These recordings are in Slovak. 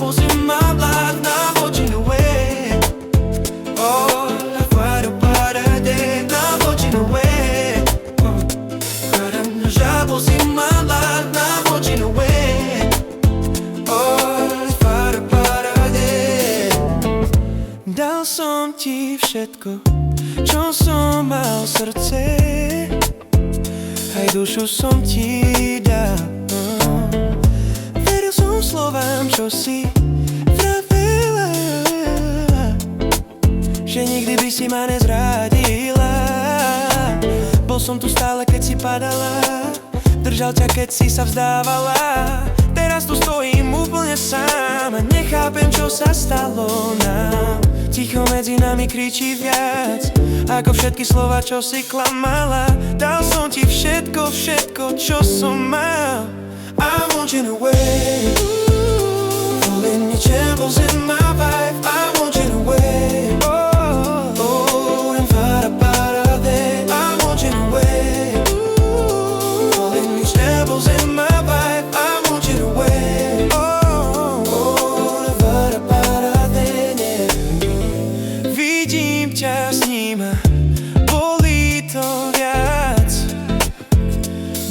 pozriem ma vlád na hodinu way. Oh, la fuera para de na hodinu way. Já pozriem ma vlád na hodinu way. Oh, la fuera para de. Dal som ti všetko, čo som mal v srdce, aj dušu som ti dal. Veril som slovám, čo si vravela, že nikdy by si ma nezradila. Bol som tu stále, keď si padala, držal ťa, keď si sa vzdávala. Teraz tu stojím úplne sám a nechápem, čo sa stalo nám. Ticho medzi nami kričí viac ako všetky slova, čo si klamala. Dal som ti všetko, všetko, čo som mal. I want you to wait. Falling your trembles in my vibe. I want you to wait. Oh, and para de. I want you to wait. Falling your trembles in my vibe. I want you to wait. Oh, and para de. Vidím ťa s ním, bolí to viac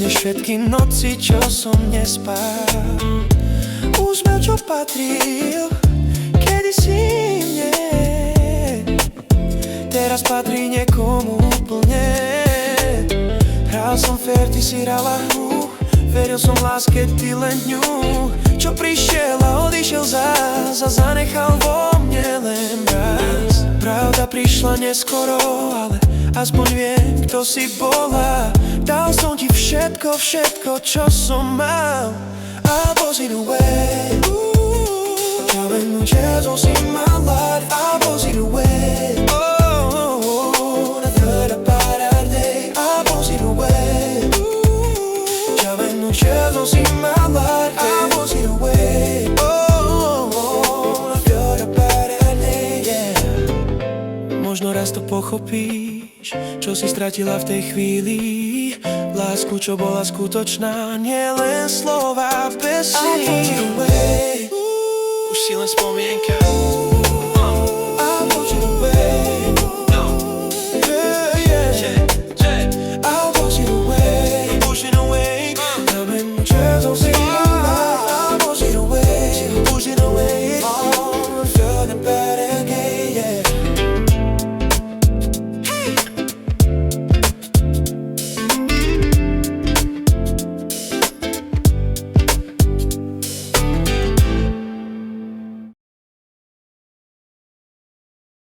než všetky noci, čo som nespal. Úsmev, čo patril kedysi mne, teraz patrí niekomu úplne. Hral som fér, ty si hrala hru, veril som láske, ty len ňu. Čo prišiel a odišiel zás a zanechal vo mne len mráz. Pravda prišla neskoro, ale aspoň viem, kto si bola. Dal som ti všetko, všetko, čo som mal. I was in a way. Counting the chairs, don't see my light. I was in a way. Oh, na para de. I was in a way. Counting the chairs, don't see my light. I was in a way. Oh, na para de. Yeah. Možno raz to pochopíš, čo si stratila v tej chvíli. Lásku, čo bola skutočná, nie len slova bez slov. Už si len spomienka.